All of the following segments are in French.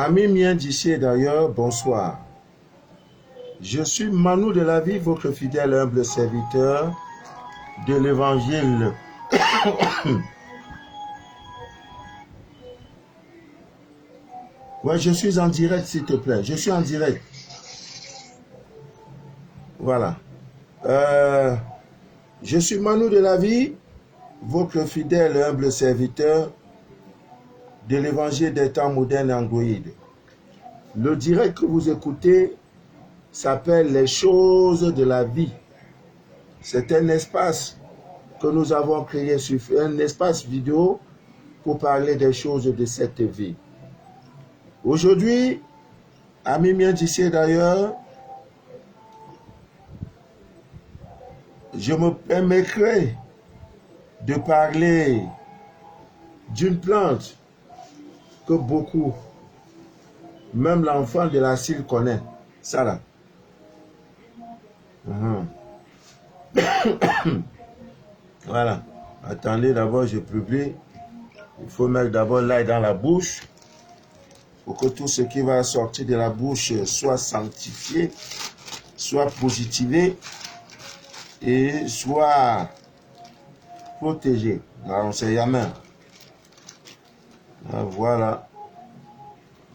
Amis miens d'ici et d'ailleurs, bonsoir. Je suis Manu de la vie, votre fidèle humble serviteur de l'évangile. Ouais, je suis en direct, s'il te plaît. Je suis en direct. Voilà. Je suis Manu de la vie, votre fidèle humble serviteur de l'évangile des temps modernes Android. Le direct que vous écoutez s'appelle Les choses de la vie. C'est un espace que nous avons créé, sur un espace vidéo pour parler des choses de cette vie. Aujourd'hui, amis miens d'ici et d'ailleurs, je me permettrai de parler d'une plante que beaucoup, même l'enfant de la cile connaît. Ça là. Voilà. Attendez, d'abord je publie. Il faut mettre d'abord l'ail dans la bouche pour que tout ce qui va sortir de la bouche soit sanctifié, soit positivé et soit protégé. Alors, on sait jamais. Voilà.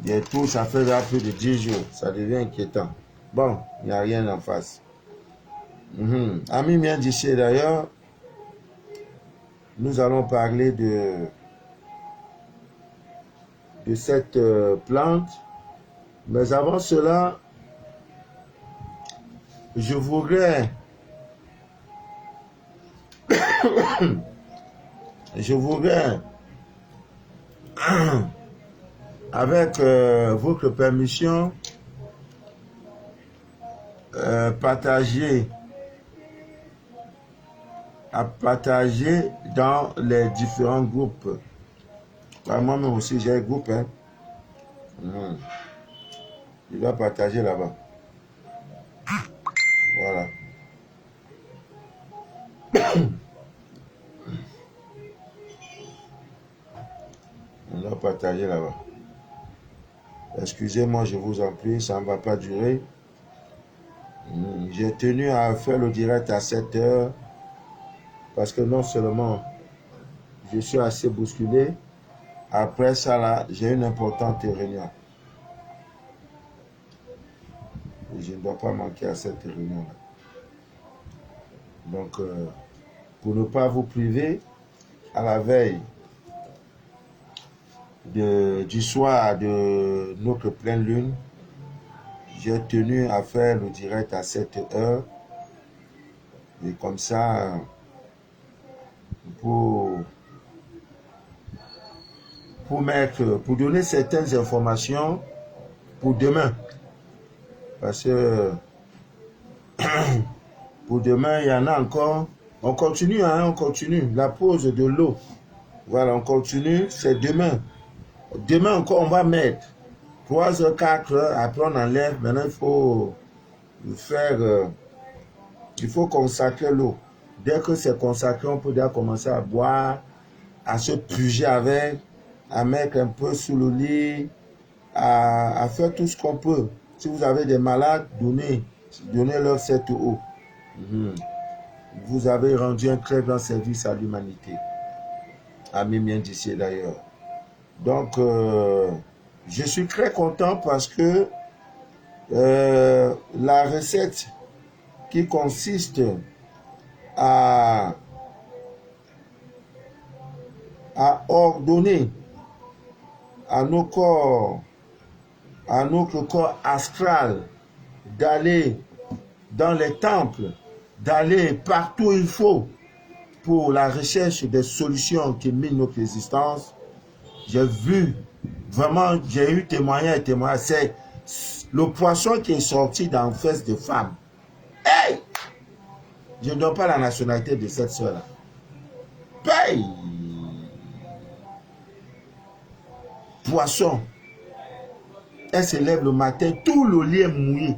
Bientôt, ça fait plus de 10 jours. Ça devient inquiétant. Bon, il n'y a rien en face. Amis miens d'ici d'ailleurs, nous allons parler de cette plante. Mais avant cela, je voudrais avec votre permission partager dans les différents groupes. Moi-même aussi j'ai un groupe. Je dois partager là-bas. Voilà. On doit partager là-bas. Excusez-moi, je vous en prie, ça ne va pas durer. J'ai tenu à faire le direct à 7 heures parce que non seulement je suis assez bousculé, après ça là, j'ai une importante réunion. Et je ne dois pas manquer à cette réunion-là. Donc, pour ne pas vous priver, à la veille du soir de notre pleine lune, j'ai tenu à faire le direct à 7 heures. Et comme ça, pour donner certaines informations pour demain. Parce que pour demain, il y en a encore. On continue, on continue. La pause de l'eau. Voilà, on continue. C'est demain. Demain encore, on va mettre 3 heures, 4 heures. Après, on enlève. Maintenant, il faut faire... il faut consacrer l'eau. Dès que c'est consacré, on peut déjà commencer à boire, à se puger avec, à mettre un peu sous le lit, à faire tout ce qu'on peut. Si vous avez des malades, donnez-leur cette eau. Vous avez rendu un très grand service à l'humanité. Amis miens d'ici d'ailleurs. Donc, je suis très content parce que la recette qui consiste à ordonner à nos corps, à notre corps astral, d'aller dans les temples, d'aller partout où il faut pour la recherche des solutions qui minent notre existence. J'ai vu, vraiment, j'ai eu témoignage. C'est le poisson qui est sorti dans la fesse de femme. Hey! Je ne donne pas la nationalité de cette soeur-là. Paye! Poisson. Elle se lève le matin, tout le lit est mouillé.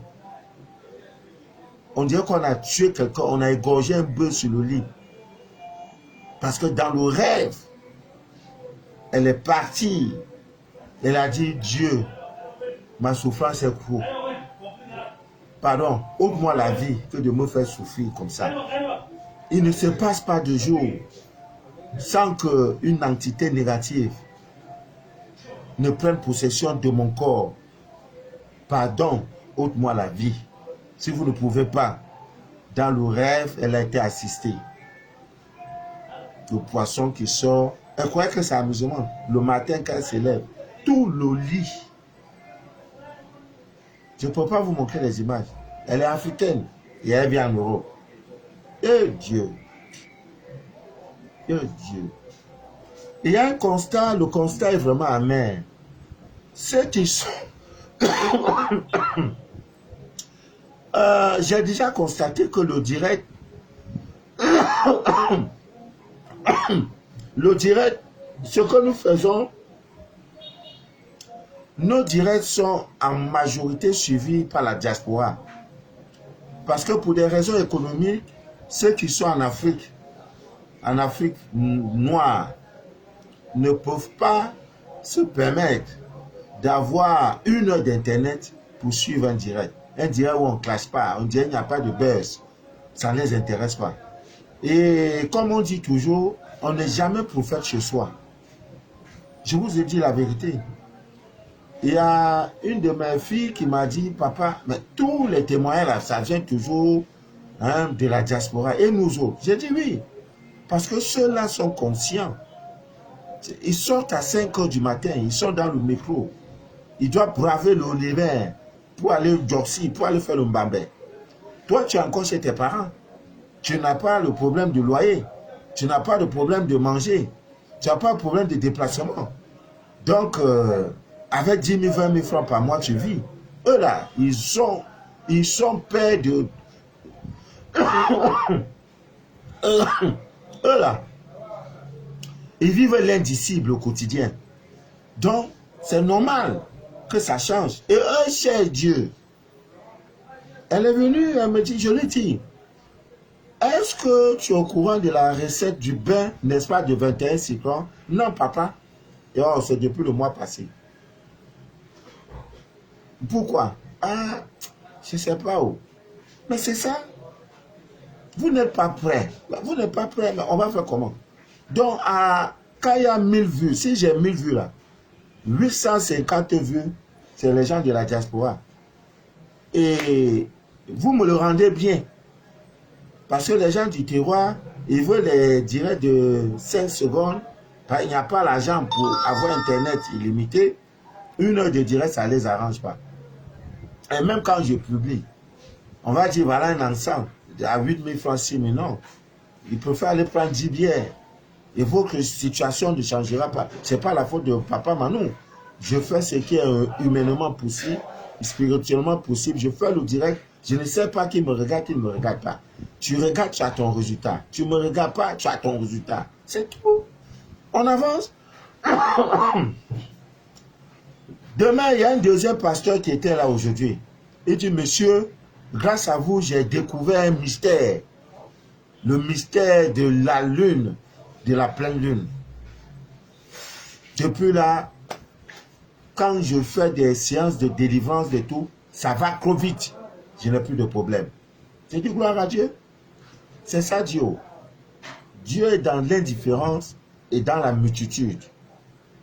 On dirait qu'on a tué quelqu'un, on a égorgé un bœuf sur le lit. Parce que dans le rêve, elle est partie. Elle a dit, Dieu, Ma souffrance est trop. Pardon, ôte-moi la vie que de me faire souffrir comme ça. Il ne se passe pas de jour sans qu'une entité négative ne prenne possession de mon corps. Pardon, ôte-moi la vie. Si vous ne pouvez pas, dans le rêve, elle a été assistée. Le poisson qui sort, elle croyait que c'est amusement. Le matin, quand elle se lève, tout le lit. Je ne peux pas vous montrer les images. Elle est africaine et elle vient en Europe. Eh Dieu! Eh Dieu! Il y a un constat, le constat est vraiment amer. Ceux qui sont... j'ai déjà constaté que le direct, ce que nous faisons, nos directs sont en majorité suivis par la diaspora. Parce que pour des raisons économiques, ceux qui sont en Afrique noire, ne peuvent pas se permettre d'avoir 1 heure d'internet pour suivre un direct. Un direct où on ne clash pas, on dit qu'il n'y a pas de buzz. Ça ne les intéresse pas. Et comme on dit toujours, on n'est jamais prophète chez soi. Je vous ai dit la vérité. Il y a une de mes filles qui m'a dit, papa, mais tous les témoignages là, ça vient toujours de la diaspora. Et nous autres, j'ai dit oui. Parce que ceux-là sont conscients. Ils sortent à 5 h du matin, ils sont dans le métro. Ils doivent braver l'hiver pour aller au Djorsi, pour aller faire le Mbambé. Toi, tu es encore chez tes parents. Tu n'as pas le problème de loyer. Tu n'as pas de problème de manger. Tu n'as pas de problème de déplacement. Donc, avec 10 000, 20 000 francs par mois, tu vis. Eux là, ils sont pères de... eux là, ils vivent l'indicible au quotidien. Donc, c'est normal que ça change. Et eux, cher Dieu, elle est venue, elle me dit, je lui dis, est-ce que tu es au courant de la recette du bain, n'est-ce pas, de 21 cyclones? Non, papa. Et oh, c'est depuis le mois passé. Pourquoi? Ah, je ne sais pas où. Mais c'est ça. Vous n'êtes pas prêt. Vous n'êtes pas prêt, mais on va faire comment? Donc, quand il y a 1000 vues, si j'ai 1000 vues là, 850 vues, c'est les gens de la diaspora. Et vous me le rendez bien. Parce que les gens du terroir, ils veulent les directs de 5 secondes. Il n'y a pas l'argent pour avoir Internet illimité. 1 heure de direct, ça ne les arrange pas. Et même quand je publie, on va dire, voilà un ensemble à 8 000 francs, 6 000, non. Il préfère aller prendre 10 bières. Et votre situation ne changera pas. Ce n'est pas la faute de papa Manou. Je fais ce qui est humainement possible, spirituellement possible. Je fais le direct. Je ne sais pas qui me regarde, qui ne me regarde pas. Tu regardes, tu as ton résultat. Tu ne me regardes pas, tu as ton résultat. C'est tout. On avance. Demain, il y a un deuxième pasteur qui était là aujourd'hui. Il dit, monsieur, grâce à vous, j'ai découvert un mystère. Le mystère de la lune, de la pleine lune. Depuis là, quand je fais des séances de délivrance de tout, ça va trop vite. Je n'ai plus de problème. J'ai dit gloire à Dieu. C'est ça Dieu. Dieu est dans l'indifférence et dans la multitude.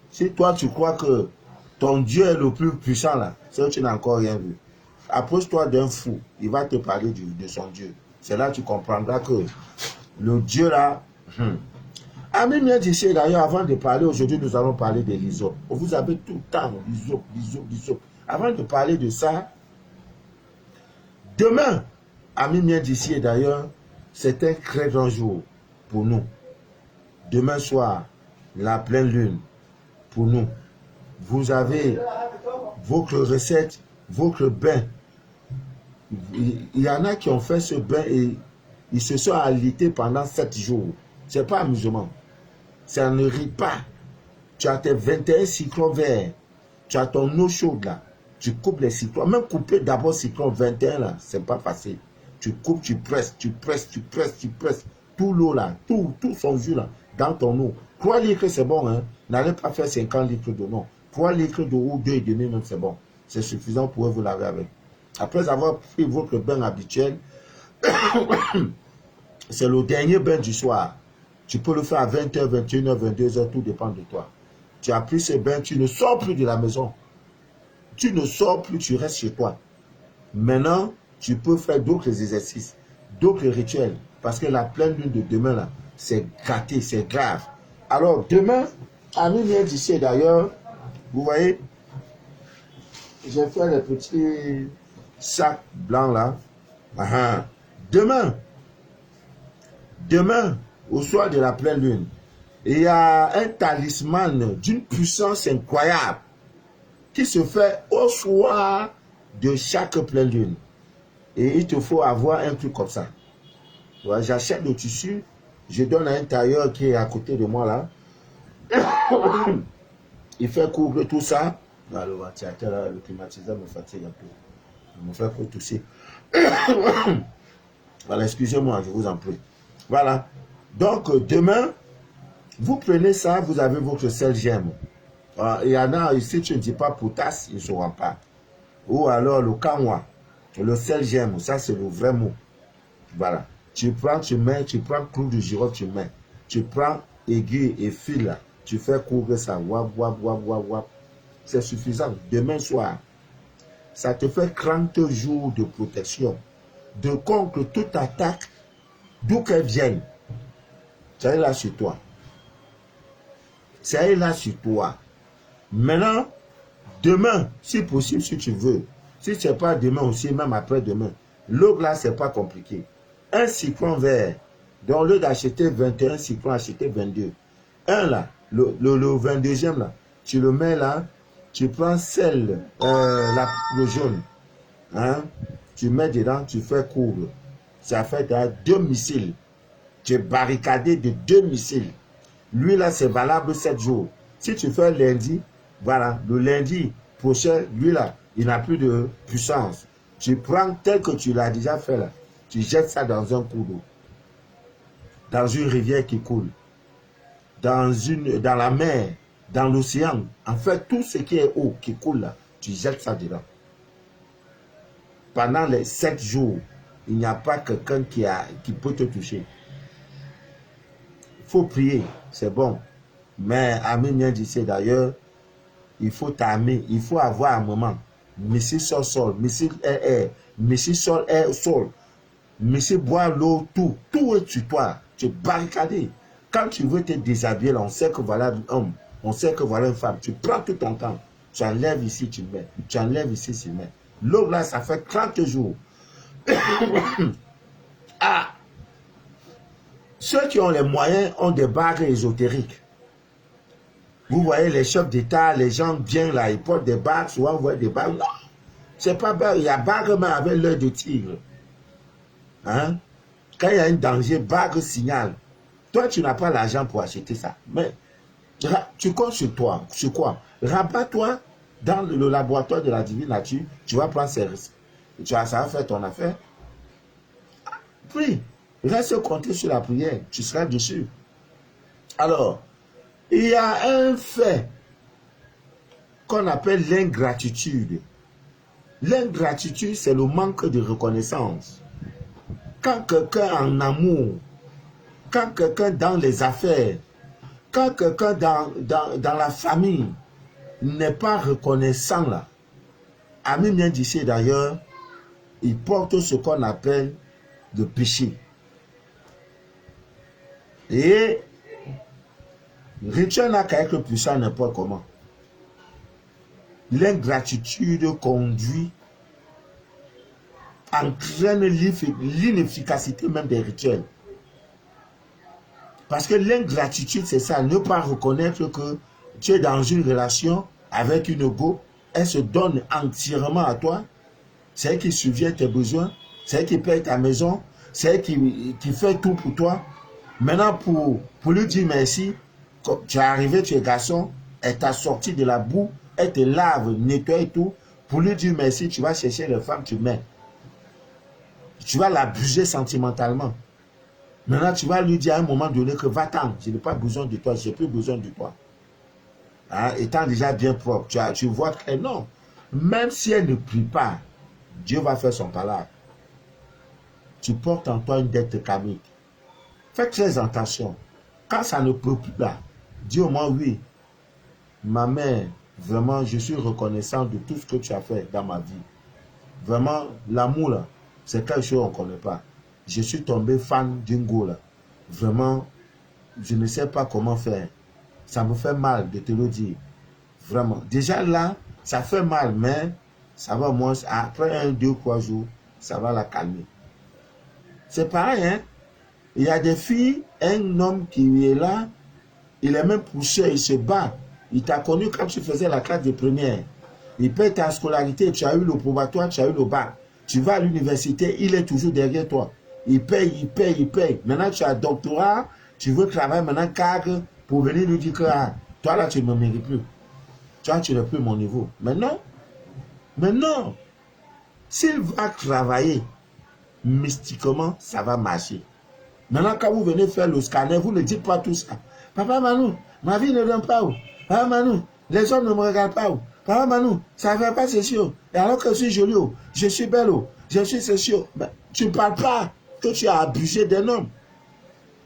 Si toi tu crois que ton Dieu est le plus puissant là, c'est que tu n'as encore rien vu. Approche-toi d'un fou, il va te parler de son Dieu. C'est là que tu comprendras que le Dieu là... Ami bien d'ici d'ailleurs, avant de parler, aujourd'hui nous allons parler de l'ISOP. Vous avez tout le temps l'ISOP. Avant de parler de ça, demain, ami bien d'ici d'ailleurs, c'est un très grand jour pour nous. Demain soir, la pleine lune, pour nous. Vous avez votre recette, votre bain. Il y en a qui ont fait ce bain et ils se sont alités pendant 7 jours. Ce n'est pas amusement. Ça ne rit pas. Tu as tes 21 cyclones verts. Tu as ton eau chaude là. Tu coupes les cyclones. Même couper d'abord cyclone 21 là, c'est pas facile. Tu coupes, tu presses. Tout l'eau là, tout son jus là, dans ton eau. 3 litres c'est bon, hein. N'allez pas faire 50 litres d'eau, non. 3 litres d'eau ou 2,5 même c'est bon. c'est suffisant pour vous laver avec. Après avoir pris votre bain habituel, c'est le dernier bain du soir. Tu peux le faire à 20h, 21h, 22h, tout dépend de toi. Tu as pris ce bain, tu ne sors plus de la maison. Tu ne sors plus, tu restes chez toi. Maintenant, tu peux faire d'autres exercices, d'autres rituels. Parce que la pleine lune de demain, là, c'est gâté, c'est grave. Alors, demain, Ami vient d'ici d'ailleurs, vous voyez, j'ai fait les petits sacs blancs là. Demain, au soir de la pleine lune, il y a un talisman d'une puissance incroyable qui se fait au soir de chaque pleine lune. Et il te faut avoir un truc comme ça. Ouais, j'achète le tissu, je donne à un tailleur qui est à côté de moi là. Il fait couvrir tout ça. Le ventilateur, là, le climatiseur me fatigue un peu. Il me fait trop tousser. Voilà, excusez-moi, je vous en prie. Voilà. Donc, demain, vous prenez ça, vous avez votre sel gemme. Il y en a, si tu ne dis pas potasse, ils ne sauront pas. Ou alors le kanwa, le sel gemme, ça c'est le vrai mot. Voilà. Tu prends, tu mets, tu prends clou de girofle, tu mets. Tu prends aiguille et fil, tu fais couvrir ça. Wap, wap, wap, wap, wap. C'est suffisant. Demain soir, ça te fait 30 jours de protection. De contre toute attaque, d'où qu'elle vienne. Ça est là sur toi. Ça est là sur toi. Maintenant, demain, si possible, si tu veux, si ce n'est pas demain aussi, même après-demain, l'eau là, ce n'est pas compliqué. Un citron vert, donc au lieu d'acheter 21 citrons, acheter 22. Un là, le 22e là, tu le mets là, tu prends celle, le jaune, hein, tu mets dedans, tu fais couvre. Ça fait 2 missiles. Tu es barricadé de 2 missiles. Lui là, c'est valable 7 jours. Si tu fais lundi, voilà, le lundi prochain, lui là, il n'a plus de puissance. Tu prends tel que tu l'as déjà fait là, tu jettes ça dans un cours d'eau, dans une rivière qui coule, dans la mer, dans l'océan. En fait, tout ce qui est eau qui coule là, tu jettes ça dedans. Pendant les 7 jours, il n'y a pas quelqu'un qui peut te toucher. Il faut prier, c'est bon. Mais Ami vient d'ici d'ailleurs, il faut t'armer, il faut avoir un moment. Missile sol, missile air, missile sol, air, sol. Missile boire l'eau, tout est sur toi. Tu es barricadé. Quand tu veux te déshabiller, on sait que voilà un homme, on sait que voilà une femme. Tu prends tout ton temps. Tu enlèves ici, tu mets. Tu enlèves ici, tu mets. L'eau là, ça fait 30 jours. Ah! Ceux qui ont les moyens ont des bagues ésotériques. Vous voyez les chefs d'État, les gens viennent là, ils portent des bagues, souvent vous voyez des bagues. Non, c'est pas bague, il y a bague mais avec l'œil de tigre. Hein? Quand il y a un danger, bague signale. Toi, tu n'as pas l'argent pour acheter ça. Mais tu comptes sur toi. Sur quoi? Rabat-toi dans le laboratoire de la divine nature, tu vas prendre ces risques. Ça va faire ton affaire. Prie. Reste compter sur la prière. Tu seras dessus. Alors, il y a un fait qu'on appelle l'ingratitude. L'ingratitude, c'est le manque de reconnaissance. Quand quelqu'un en amour, quand quelqu'un dans les affaires, quand quelqu'un dans la famille n'est pas reconnaissant là, Ami vient d'ici d'ailleurs, il porte ce qu'on appelle le péché. Et rituel n'a qu'à être puissant n'importe comment. L'ingratitude conduit, entraîne l'inefficacité même des rituels. Parce que l'ingratitude, c'est ça, ne pas reconnaître que tu es dans une relation avec une go, elle se donne entièrement à toi, c'est elle qui subvient tes besoins, c'est elle qui paye ta maison, c'est elle qui fait tout pour toi. Maintenant, pour lui dire merci, quand tu es arrivé, tu es garçon, elle t'a sorti de la boue, elle te lave, nettoie et tout. Pour lui dire merci, tu vas chercher les femmes, tu mets. Tu vas l'abuser sentimentalement. Maintenant, tu vas lui dire à un moment donné que va-t'en, je n'ai pas besoin de toi, je n'ai plus besoin de toi. Hein, étant déjà bien propre, tu vois que non. Même si elle ne prie pas, Dieu va faire son palabre. Tu portes en toi une dette karmique. Fais très attention. Quand ça ne peut plus là, dis au moins oui. Ma mère, vraiment, je suis reconnaissant de tout ce que tu as fait dans ma vie. Vraiment, l'amour là, c'est quelque chose qu'on ne connaît pas. Je suis tombé fan d'Ingo là. Vraiment, je ne sais pas comment faire. Ça me fait mal de te le dire. Vraiment. Déjà là, ça fait mal, mais ça va moins. Après 1, 2, 3 jours, ça va la calmer. C'est pareil, hein. Il y a des filles, un homme qui est là, il est même poussé, il se bat. Il t'a connu quand tu faisais la classe de première. Il paye ta scolarité, tu as eu le probatoire, tu as eu le bac. Tu vas à l'université, il est toujours derrière toi. Il paye, il paye, il paye. Maintenant, tu as un doctorat, tu veux travailler maintenant cadre pour venir lui dire que toi là, tu ne me mérites plus. Toi, tu n'es plus mon niveau. Mais non. S'il va travailler, mystiquement, ça va marcher. Maintenant, quand vous venez faire le scanner, vous ne dites pas tout ça. Papa Manou, ma vie ne donne pas où. Papa Manou, les hommes ne me regardent pas où. Papa Manou, ça ne fait pas ceci. Et alors que je suis jolie, je suis belle, je suis ceci. Mais tu ne parles pas que tu as abusé d'un homme.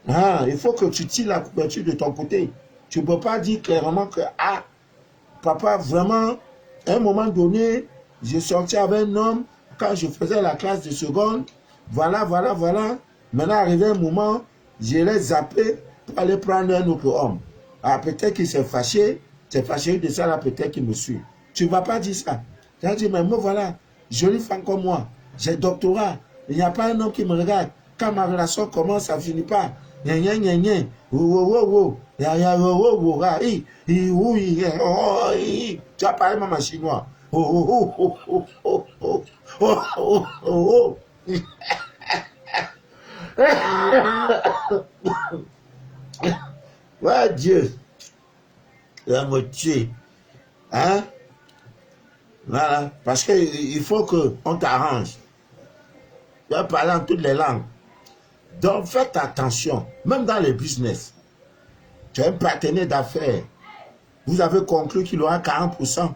Il faut que tu tires la couverture de ton côté. Tu ne peux pas dire clairement que, papa, vraiment, à un moment donné, j'ai sorti avec un homme quand je faisais la classe de seconde. Voilà. Maintenant, arrivé un moment, je l'ai zappé pour aller prendre un autre homme. Peut-être qu'il s'est fâché de ça, là, peut-être qu'il me suit. Tu ne vas pas dire ça. Tu vas dire, mais moi, voilà, jolie femme comme moi, j'ai doctorat, il n'y a pas un homme qui me regarde. Quand ma relation commence, ça ne finit pas. Tu as parlé maman chinois. Ouais, Dieu, il va me tuer. Hein? Voilà, parce qu'il faut qu'on t'arrange. Tu vas parler en toutes les langues. Donc, faites attention, même dans les business. Tu as un partenaire d'affaires. Vous avez conclu qu'il aura 40%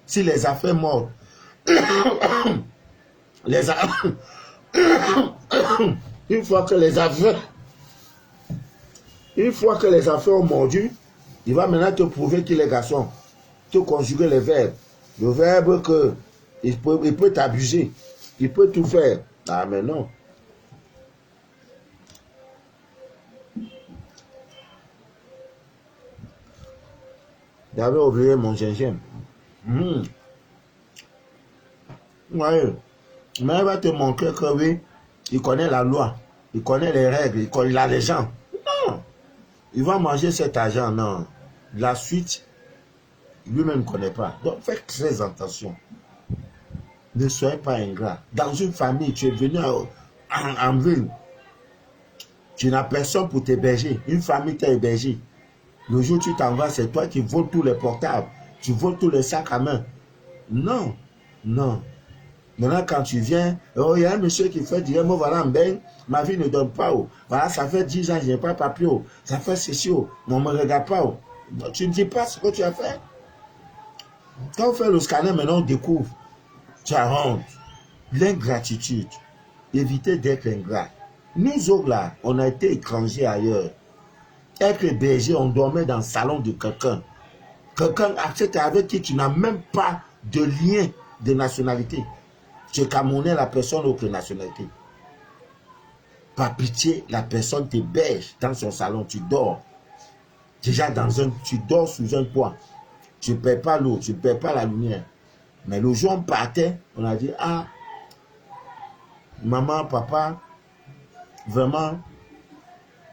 si les affaires mordent. Une fois que les affaires ont mordu, il va maintenant te prouver qu'il est garçon. Te conjuguer les verbes. Le verbe que il peut t'abuser. Il peut tout faire. Ah, mais non. J'avais oublié mon gingembre. Ouais. Mais il va te montrer que oui, il connaît la loi, il connaît les règles, il a les gens. Non. Il va manger cet argent, non. La suite, lui-même ne connaît pas. Donc faites très attention. Ne soyez pas ingrat. Dans une famille, tu es venu en ville. Tu n'as personne pour t'héberger. Une famille t'a hébergé. Le jour où tu t'en vas, c'est toi qui voles tous les portables. Tu voles tous les sacs à main. Non. Maintenant, quand tu viens, il y a un monsieur qui fait dire, moi voilà, ma vie ne donne pas. Voilà, ça fait 10 ans, je n'ai pas papier. Ça fait ceci. On ne me regarde pas. Tu ne dis pas ce que tu as fait. Quand on fait le scanner, maintenant on découvre. Tu as honte. L'ingratitude. Évitez d'être ingrat. Nous autres là, on a été étrangers ailleurs. Être hébergé, on dormait dans le salon de quelqu'un. Quelqu'un accepte avec qui tu n'as même pas de lien de nationalité. Tu es Camerounais, la personne autre nationalité. Par pitié, la personne t'héberge dans son salon, tu dors. Déjà tu dors sous un toit. Tu ne paies pas l'eau, tu ne paies pas la lumière. Mais le jour où on partait, on a dit, maman, papa, vraiment,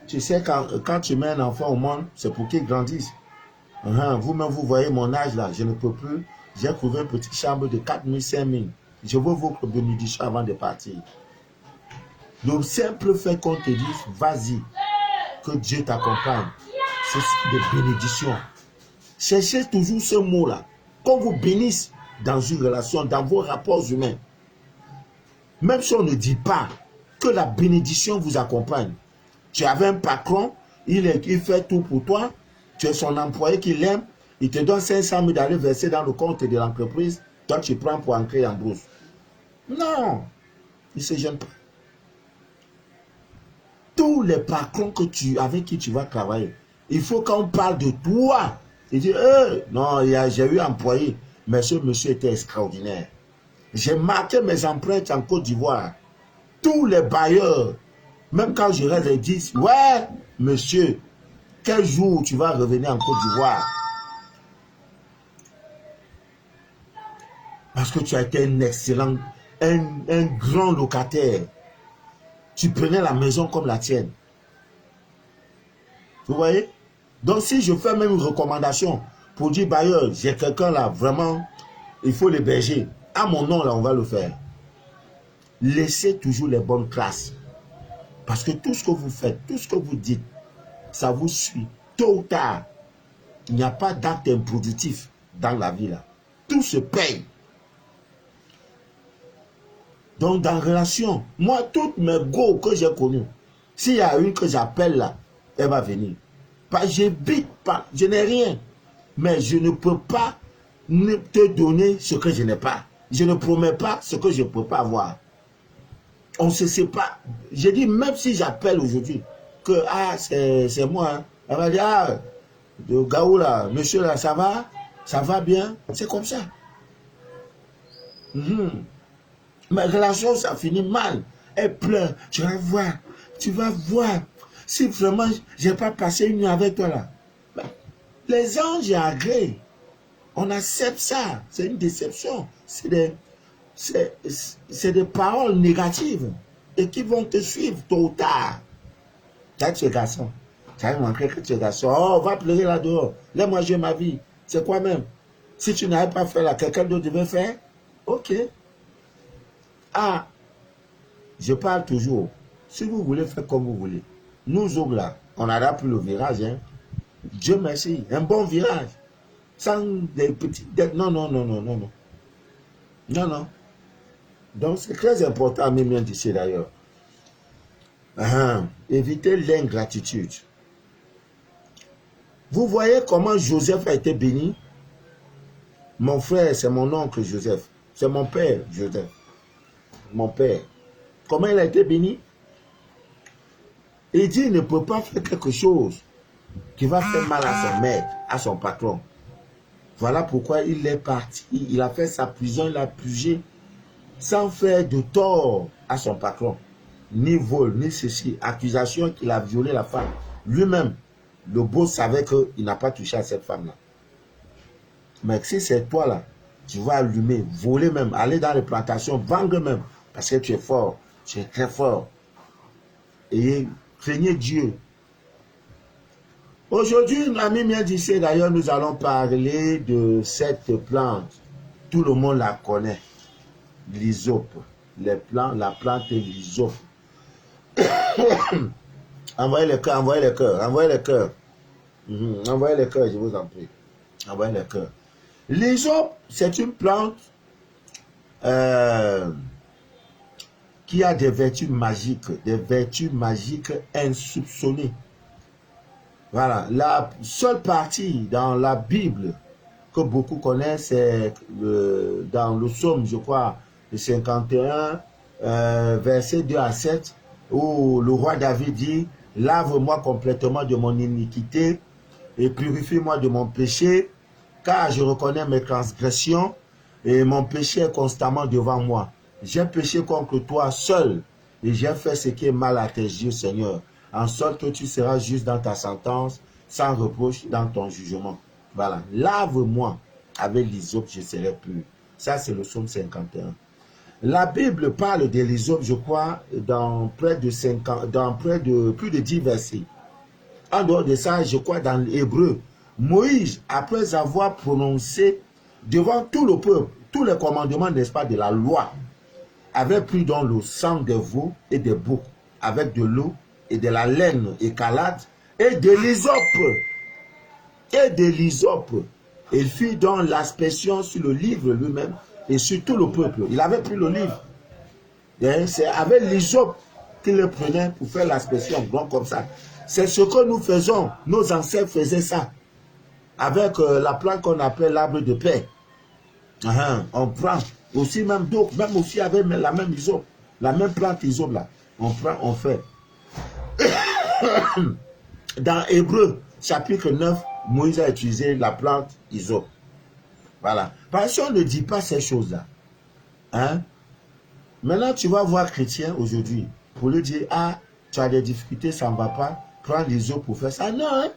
tu sais, quand tu mets un enfant au monde, c'est pour qu'il grandisse. Vous-même, vous voyez mon âge là, je ne peux plus. J'ai trouvé une petite chambre de 4 000, 5 000. Je veux votre bénédiction avant de partir. Le simple fait qu'on te dise, vas-y, que Dieu t'accompagne, c'est des bénédictions. Cherchez toujours ce mot-là, qu'on vous bénisse dans une relation, dans vos rapports humains. Même si on ne dit pas que la bénédiction vous accompagne. Tu avais un patron, il fait tout pour toi, tu es son employé qu'il aime, il te donne 500 000 d'aller verser dans le compte de l'entreprise. Toi, tu prends pour entrer en brousse. Non, il ne se gêne pas. Tous les patrons avec qui tu vas travailler, il faut qu'on parle de toi. Il dit, non, j'ai eu un employé, mais ce monsieur était extraordinaire. J'ai marqué mes empreintes en Côte d'Ivoire. Tous les bailleurs, même quand je reste, ils disent, ouais, monsieur, quel jour tu vas revenir en Côte d'Ivoire? Parce que tu as été un excellent, un grand locataire. Tu prenais la maison comme la tienne. Vous voyez? Donc si je fais même une recommandation pour dire, bailleur, j'ai quelqu'un là, vraiment, il faut l'héberger. À mon nom là, on va le faire. Laissez toujours les bonnes classes. Parce que tout ce que vous faites, tout ce que vous dites, ça vous suit. Tôt ou tard, il n'y a pas d'acte improductif dans la vie là. Tout se paye. Donc dans la relation, moi, toutes mes go que j'ai connues, s'il y a une que j'appelle là, elle va venir. Pas, j'habite pas, je n'ai rien. Mais je ne peux pas te donner ce que je n'ai pas. Je ne promets pas ce que je ne peux pas avoir. On ne se sait pas. J'ai dit, même si j'appelle aujourd'hui, que c'est moi, hein, elle va dire, de Gaou là, monsieur là, ça va bien, c'est comme ça. Ma relation, ça finit mal. Elle pleure, tu vas voir. Si vraiment, je n'ai pas passé une nuit avec toi là. Les anges agréent. On accepte ça. C'est une déception. C'est des paroles négatives et qui vont te suivre tôt ou tard. Tu es garçon. Tu as montré que tu es garçon. Oh, va pleurer là dehors. Laisse-moi jouer ma vie. C'est quoi même? Si tu n'avais pas fait là, quelqu'un d'autre devait faire? Ok. Ah, je parle toujours. Si vous voulez faire comme vous voulez. Nous autres là, on n'aura plus le virage. Hein. Dieu merci. Un bon virage. Sans des petites dettes. Non. Non. Donc c'est très important, même bien d'ici d'ailleurs. Évitez l'ingratitude. Vous voyez comment Joseph a été béni? Mon frère, c'est mon oncle Joseph. C'est mon père Joseph. Mon père. Comment il a été béni? Il dit il ne peut pas faire quelque chose qui va faire mal à son maître, à son patron. Voilà pourquoi il est parti. Il a fait sa prison, il a purgé sans faire de tort à son patron. Ni vol, ni ceci. Accusation qu'il a violé la femme. Lui-même, le boss savait qu'il n'a pas touché à cette femme-là. Mais si c'est toi là, tu vas allumer, voler même, aller dans les plantations, vendre même, parce que tu es fort, tu es très fort. Et craignez Dieu. Aujourd'hui, l'ami mien dit, d'ailleurs, nous allons parler de cette plante. Tout le monde la connaît. L'hysope. La plante l'hysope. Envoyez les cœurs, envoyez les cœurs, envoyez les cœurs. Envoyez les cœurs, je vous en prie. Envoyez les cœurs. L'hysope, c'est une plante qui a des vertus magiques insoupçonnées. Voilà, la seule partie dans la Bible que beaucoup connaissent, c'est dans le psaume, je crois, le 51, verset 2 à 7, où le roi David dit, « Lave-moi complètement de mon iniquité et purifie-moi de mon péché, car je reconnais mes transgressions et mon péché est constamment devant moi. J'ai péché contre toi seul et j'ai fait ce qui est mal à tes yeux, Seigneur. En sorte que tu seras juste dans ta sentence, sans reproche dans ton jugement. » Voilà. Lave-moi avec l'hysope, je serai pur. Ça, c'est le psaume 51. La Bible parle de l'hysope, je crois, dans plus de 10 versets. En dehors de ça, je crois dans l'hébreu, Moïse, après avoir prononcé devant tout le peuple, tous les commandements, n'est-ce pas, de la loi, avait pris dans le sang des veaux et des boucs, avec de l'eau et de la laine écarlate et de l'hysope. Il fit donc l'aspersion sur le livre lui-même et sur tout le peuple. Il avait pris le livre. C'est avec l'hysope qu'il le prenait pour faire l'aspersion, donc comme ça. C'est ce que nous faisons. Nos ancêtres faisaient ça. Avec la plante qu'on appelle l'arbre de paix. On prend aussi même d'autres, même aussi avec la même isope, la même plante isope là. On prend, on fait. Dans Hébreu, chapitre 9, Moïse a utilisé la plante isope. Voilà. Parce qu'on ne dit pas ces choses-là. Hein? Maintenant, tu vas voir chrétien aujourd'hui pour lui dire, ah, tu as des difficultés, ça ne va pas, prends l'isope pour faire ça. Non, hein?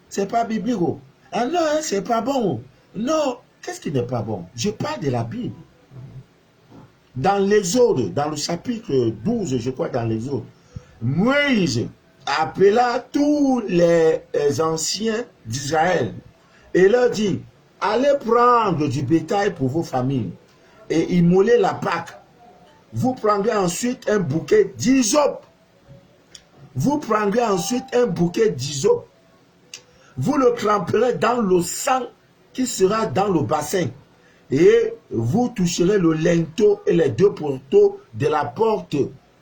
C'est pas biblique. Oh. Ah non, hein? C'est pas bon. Non, qu'est-ce qui n'est pas bon? Je parle de la Bible. Dans l'Exode, dans le chapitre 12, je crois, dans l'Exode, Moïse appela tous les anciens d'Israël et leur dit, allez prendre du bétail pour vos familles et immoler la Pâque. Vous prendrez ensuite un bouquet d'hysope. Vous prendrez ensuite un bouquet d'hysope. Vous le tremperez dans le sang qui sera dans le bassin. Et vous toucherez le linteau et les deux poteaux de la porte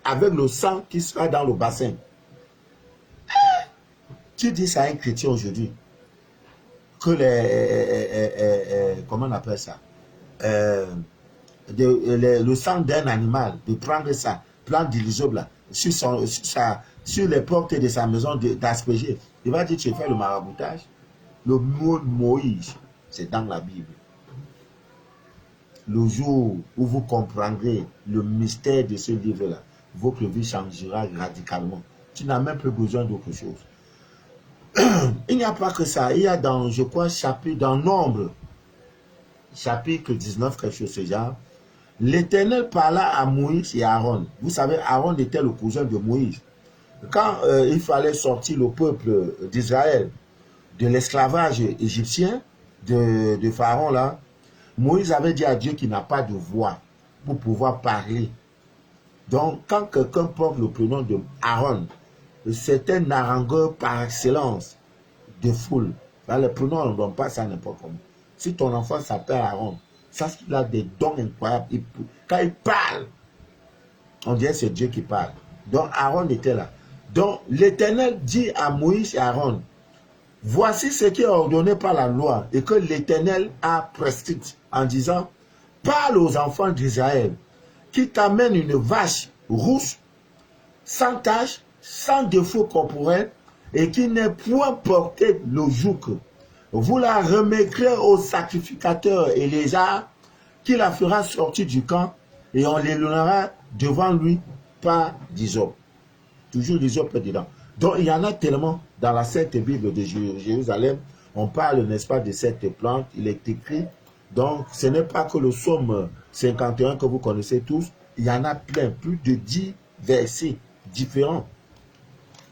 avec le sang qui sera dans le bassin. Tu dis ça à un chrétien aujourd'hui que comment on appelle ça, le sang d'un animal, de prendre ça, prendre de l'isope là, sur les portes de sa maison, d'asperger. Il va dire, tu fais le maraboutage. Le mot Moïse, c'est dans la Bible. Le jour où vous comprendrez le mystère de ce livre-là, votre vie changera radicalement. Tu n'as même plus besoin d'autre chose. Il n'y a pas que ça. Il y a dans, je crois, dans Nombre, chapitre 19, quelque chose de ce genre. L'Éternel parla à Moïse et à Aaron. Vous savez, Aaron était le cousin de Moïse. Quand il fallait sortir le peuple d'Israël de l'esclavage égyptien, de Pharaon là, Moïse avait dit à Dieu qu'il n'a pas de voix pour pouvoir parler. Donc, quand quelqu'un porte le prénom de Aaron, c'est un harangueur par excellence de foule. Là, les prénoms, on ne donne pas ça n'importe comment. Si ton enfant s'appelle Aaron, sache qu'il a des dons incroyables. Quand il parle, on dirait que c'est Dieu qui parle. Donc, Aaron était là. Donc, l'Éternel dit à Moïse et à Aaron, voici ce qui est ordonné par la loi et que l'Éternel a prescrit en disant, parle aux enfants d'Israël qui t'amènent une vache rousse, sans tache, sans défaut corporel et qui n'est point porté le joug. Vous la remettrez au sacrificateur Éléazar qui la fera sortir du camp et on l'élèvera devant lui par d'hysope. Toujours l'hysope dedans. Donc il y en a tellement dans la Sainte Bible de Jérusalem. On parle, n'est-ce pas, de cette plante. Il est écrit. Donc ce n'est pas que le psaume 51 que vous connaissez tous. Il y en a plein, plus de 10 versets différents.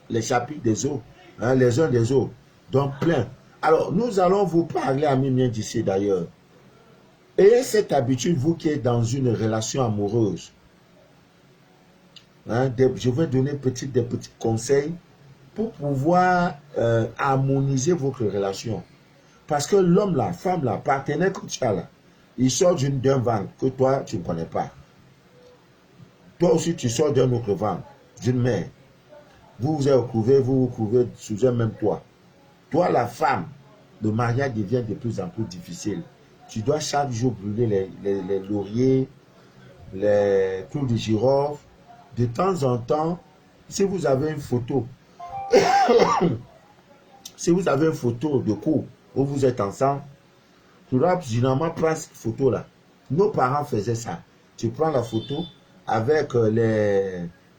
Les chapitres des autres, hein, les uns des autres. Donc plein. Alors nous allons vous parler, amis miens d'ici d'ailleurs. Ayez cette habitude, vous qui êtes dans une relation amoureuse. Hein, je vais donner des petits conseils pour pouvoir harmoniser votre relation. Parce que l'homme, la femme, la partenaire que tu as là, il sort d'un ventre que toi, tu ne connais pas. Toi aussi, tu sors d'un autre ventre, d'une mère. Vous vous vous couvrez sous un même toit. Toi, la femme, le mariage devient de plus en plus difficile. Tu dois chaque jour brûler les lauriers, les clous de girofle. De temps en temps, si vous avez une photo, si vous avez une photo de couple où vous êtes ensemble, tu dois généralement prendre cette photo-là. Nos parents faisaient ça. Tu prends la photo avec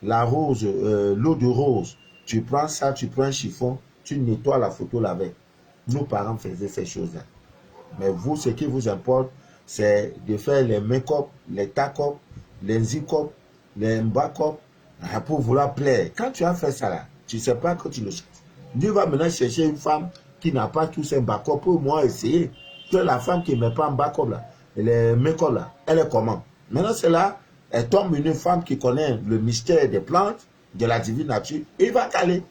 la rose, l'eau de rose. Tu prends ça, tu prends un chiffon, tu nettoies la photo là avec. Nos parents faisaient ces choses-là. Mais vous, ce qui vous importe, c'est de faire les make-up, les tack-up, les zip-up, les back-up, pour vouloir plaire. Quand tu as fait ça là, tu ne sais pas que tu le cherches. Dieu va maintenant chercher une femme qui n'a pas tous ses back-up pour moi essayer. Que la femme qui ne met pas en back-up là, les make-up là, elle est comment? Maintenant c'est là, elle tombe une femme qui connaît le mystère des plantes, de la divine nature, et il va t'aller.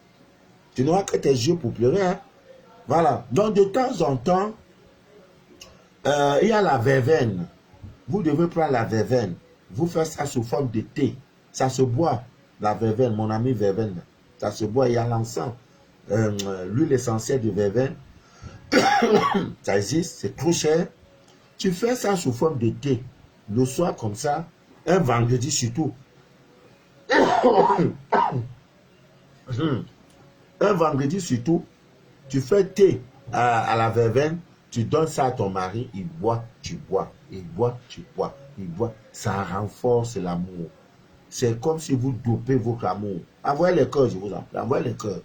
Tu n'auras que tes yeux pour pleurer. Hein? Voilà. Donc de temps en temps, il y a la verveine. Vous devez prendre la verveine. Vous faites ça sous forme de thé. Ça se boit, la verveine, mon ami verveine. Ça se boit, il y a l'encens. L'huile essentielle de verveine. Ça existe, c'est trop cher. Tu fais ça sous forme de thé. Le soir comme ça, un vendredi surtout. Un vendredi surtout, tu fais thé à la verveine, tu donnes ça à ton mari, il boit, tu bois, il boit, tu bois, il boit. Ça renforce l'amour. C'est comme si vous dopez votre amour. Envoyez les cœurs, je vous en prie, envoyez les cœurs.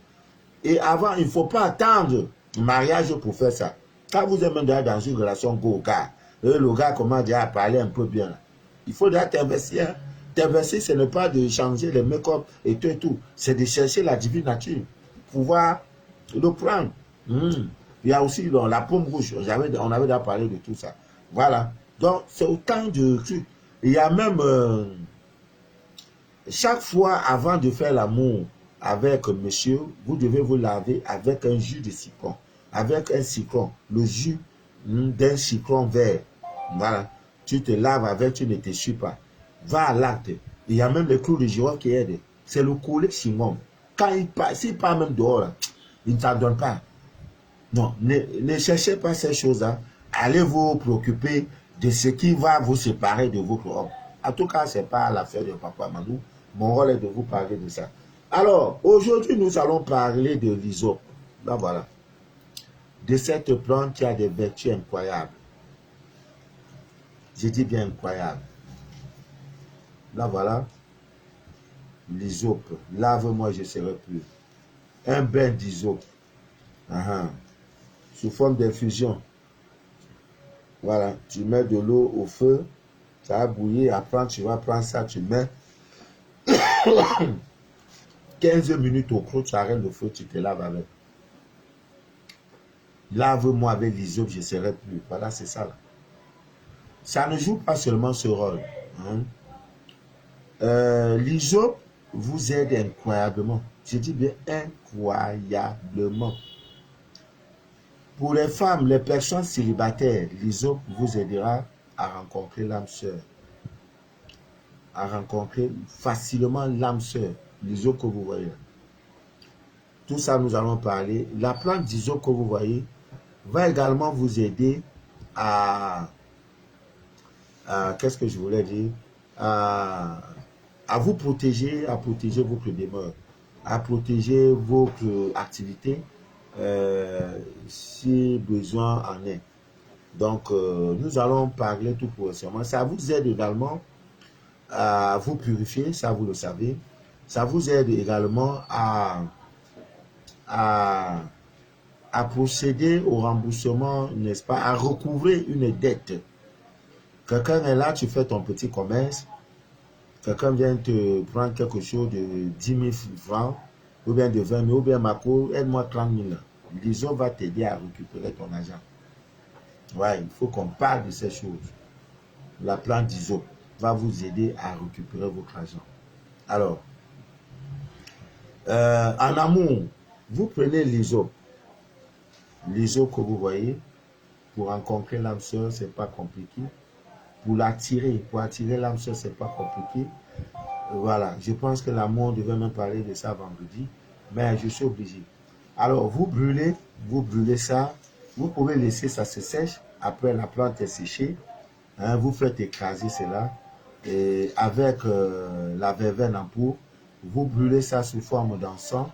Et avant, il ne faut pas attendre le mariage pour faire ça. Quand vous êtes même dans une relation go-gars, le gars commence déjà à parler un peu bien. Il faut déjà t'investir. T'investir, ce n'est pas de changer les make-up et tout et tout. C'est de chercher la divine nature. Pouvoir le prendre. Il y a aussi la pomme rouge. On avait déjà parlé de tout ça. Voilà. Donc, c'est autant de trucs. Il y a même... chaque fois avant de faire l'amour avec monsieur, vous devez vous laver avec un jus de citron. Avec un citron. Le jus d'un citron vert. Voilà. Tu te laves avec, tu ne t'essuies pas. Va à l'acte. Il y a même le clou de girofle qui aide. C'est le collet Simon. Quand il passe, s'il part même dehors, là, il ne t'en donne pas. Non, ne cherchez pas ces choses-là. Allez vous préoccuper de ce qui va vous séparer de votre homme. En tout cas, ce n'est pas l'affaire de Papa Manou. Mon rôle est de vous parler de ça. Alors, aujourd'hui, nous allons parler de l'hysope. Là, voilà. De cette plante qui a des vertus incroyables. Je dis bien incroyables. Là, voilà. L'hysope. Lave-moi, je serai pur. Un bain d'hysope. Sous forme d'infusion. Voilà. Tu mets de l'eau au feu. Ça va bouillir. Après, tu vas prendre ça. Tu mets 15 minutes au creux. Tu arrêtes le feu. Tu te laves avec. Lave-moi avec l'hysope, je serai pur. Voilà, c'est ça. Là. Ça ne joue pas seulement ce rôle. L'hysope vous aide incroyablement. Je dis bien incroyablement. Pour les femmes, les personnes célibataires, l'hysope vous aidera à rencontrer l'âme sœur. À rencontrer facilement l'âme sœur. L'hysope que vous voyez. Tout ça, nous allons parler. La plante d'hysope que vous voyez va également vous aider à qu'est-ce que je voulais dire, à vous protéger, à protéger votre demeure, à protéger votre activité si besoin en est. Donc, nous allons parler tout progressivement. Ça vous aide également à vous purifier, ça vous le savez. Ça vous aide également à procéder au remboursement, n'est-ce pas, à recouvrer une dette. Quelqu'un est là, tu fais ton petit commerce, quelqu'un vient te prendre quelque chose de 10 000 francs, ou bien de 20 000, ou bien Marco, aide-moi 30 000. L'ISO va t'aider à récupérer ton argent. Ouais, il faut qu'on parle de ces choses. La plante d'ISO va vous aider à récupérer votre argent. Alors, en amour, vous prenez l'ISO. L'ISO que vous voyez, pour rencontrer l'âme sœur, ce n'est pas compliqué. Pour attirer l'âme sœur, ce n'est pas compliqué. Voilà, je pense que l'amour devait même parler de ça vendredi, mais je suis obligé. Alors, vous brûlez ça, vous pouvez laisser ça se sèche, après la plante est séchée, vous faites écraser cela, et avec la verveine en pot, vous brûlez ça sous forme d'encens,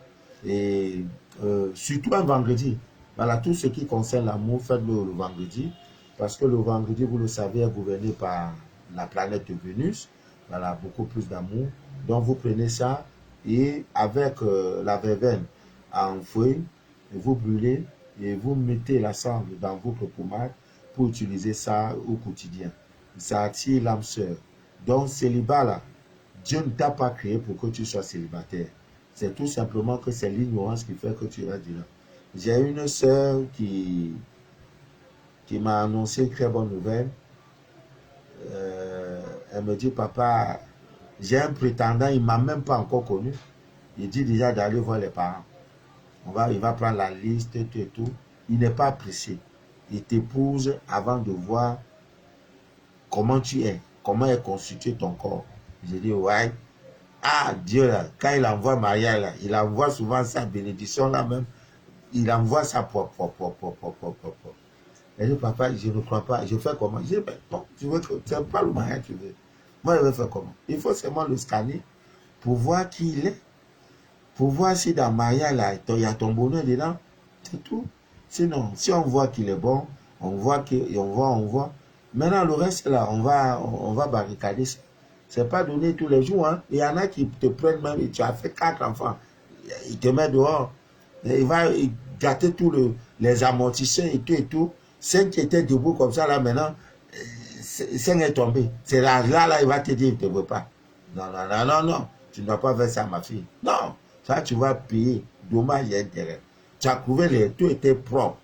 et surtout un vendredi. Voilà, tout ce qui concerne l'amour, faites-le le vendredi, parce que le vendredi, vous le savez, est gouverné par la planète Vénus. Voilà, beaucoup plus d'amour. Donc, vous prenez ça et avec la verveine en feuille, vous brûlez et vous mettez la cendre dans votre pommade pour utiliser ça au quotidien. Ça attire l'âme sœur. Donc, célibat là, Dieu ne t'a pas créé pour que tu sois célibataire. C'est tout simplement que c'est l'ignorance qui fait que tu restes là. J'ai une sœur qui m'a annoncé une très bonne nouvelle. Elle me dit, papa, j'ai un prétendant, il ne m'a même pas encore connu. Il dit déjà d'aller voir les parents. Il va prendre la liste, tout et tout. Il n'est pas pressé. Il t'épouse avant de voir comment tu es, comment est constitué ton corps. J'ai dit, ouais. Ah, Dieu, là, quand il envoie Maria, là, il envoie souvent sa bénédiction là même. Il envoie ça. Elle dit, papa, je ne crois pas. Je fais comment? Je dis, ben, bon, tu veux que tu n'aimes pas le mariage, tu veux. Moi, je vais faire comment? Il faut seulement le scanner pour voir qui il est. Pour voir si dans le mariage, là, il y a ton bonheur dedans. C'est tout. Sinon, si on voit qu'il est bon, on voit qu'il, on voit. Maintenant, le reste, là, on va barricader ça. C'est pas donné tous les jours, hein. Il y en a qui te prennent même, et tu as fait 4 enfants. Ils te mettent dehors. Et il va gâter tous les amortisseurs et tout et tout. 5 qui étaient debout comme ça, là, maintenant, 5 est tombé. C'est là, il va te dire, il ne te veut pas. Non, non, non, non, non. Tu ne dois pas faire ça, ma fille. Non. Ça, tu vas payer dommages et intérêts. Tu as trouvé tout était propre.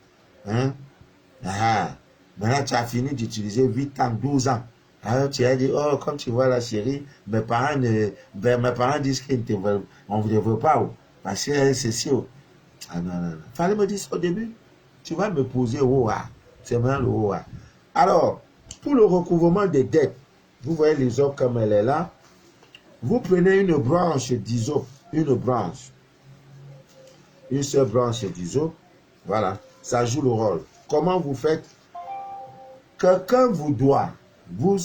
Hein? Ah. Maintenant, tu as fini d'utiliser 8 ans, 12 ans. Alors, tu as dit, oh, comme tu vois la chérie, mes parents disent qu'ils ne veulent, on ne veut pas. Oh, parce que c'est sûr. Ah non, non, non. Fallait me dire ça au début. Tu vas me poser OA. C'est maintenant le OA. Alors, pour le recouvrement des dettes, vous voyez les autres comme elle est là. Vous prenez une branche d'ISO, une branche. Une seule branche d'ISO. Voilà, ça joue le rôle. Comment vous faites? Quelqu'un vous doit, vous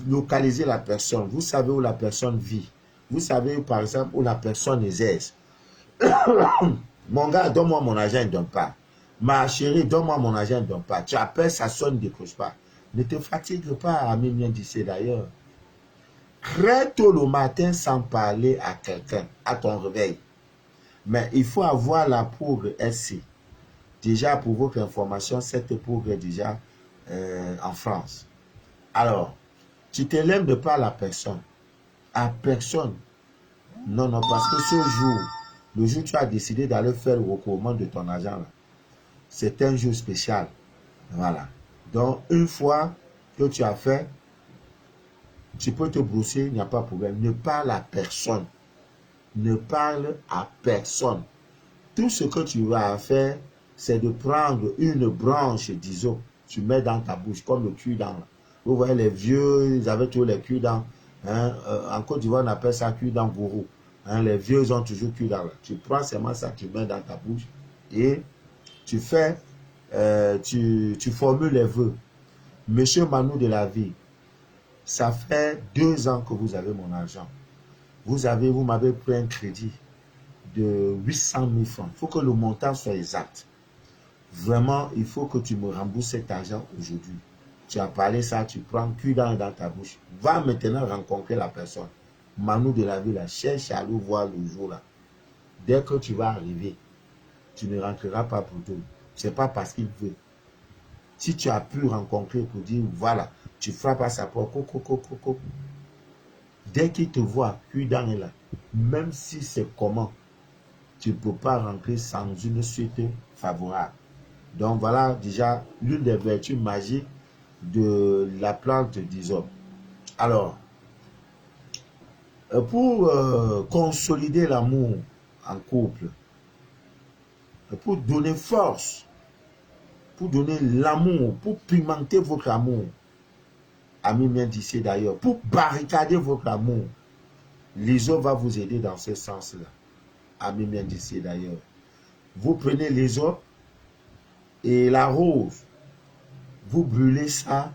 localisez la personne, vous savez où la personne vit. Vous savez, par exemple, où la personne exerce. Mon gars, donne-moi mon argent, il ne donne pas. Ma chérie, donne-moi mon argent, il ne donne pas. Tu appelles, ça sonne, ne décroche pas. Ne te fatigue pas, ami bien d'ici d'ailleurs. Très tôt le matin sans parler à quelqu'un, à ton réveil. Mais il faut avoir la poudre SC. Déjà, pour votre information, cette poudre est déjà en France. Alors, tu te lèves de pas à la personne. À personne. Non, non, parce que ce jour, le jour où tu as décidé d'aller faire le recouvrement de ton argent, c'est un jour spécial. Voilà. Donc, une fois que tu as fait, tu peux te brosser, il n'y a pas de problème. Ne parle à personne. Ne parle à personne. Tout ce que tu vas faire, c'est de prendre une branche d'ISO. Tu mets dans ta bouche, comme le cul-dent. Vous voyez, les vieux, ils avaient toujours les cul-dents. Hein? En Côte d'Ivoire, on appelle ça cul-dent gourou. Hein? Les vieux, ils ont toujours cul-dent. Tu prends seulement ça, tu mets dans ta bouche et tu fais, tu formules les vœux. Monsieur Manou de la vie, ça fait 2 ans que vous avez mon argent. Vous m'avez pris un crédit de 800 000 francs. Il faut que le montant soit exact. Vraiment, il faut que tu me rembourses cet argent aujourd'hui. Tu as parlé ça, tu prends cul dans ta bouche. Va maintenant rencontrer la personne. Manou de la vie, là, cherche à le voir le jour là. Dès que tu vas arriver, tu ne rentreras pas pour tout. Ce n'est pas parce qu'il veut. Si tu as pu rencontrer pour dire, voilà, tu frappes à sa porte, coco. Dès qu'il te voit, cuidant est là. Même si c'est comment, tu ne peux pas rentrer sans une suite favorable. Donc voilà déjà l'une des vertus magiques de la plante d'Hysope. Alors, pour consolider l'amour en couple, pour donner force, pour donner l'amour, pour pimenter votre amour, ami bien d'ici d'ailleurs, pour barricader votre amour, l'Hysope va vous aider dans ce sens-là. Ami bien d'ici d'ailleurs. Vous prenez l'Hysope et la rose, vous brûlez ça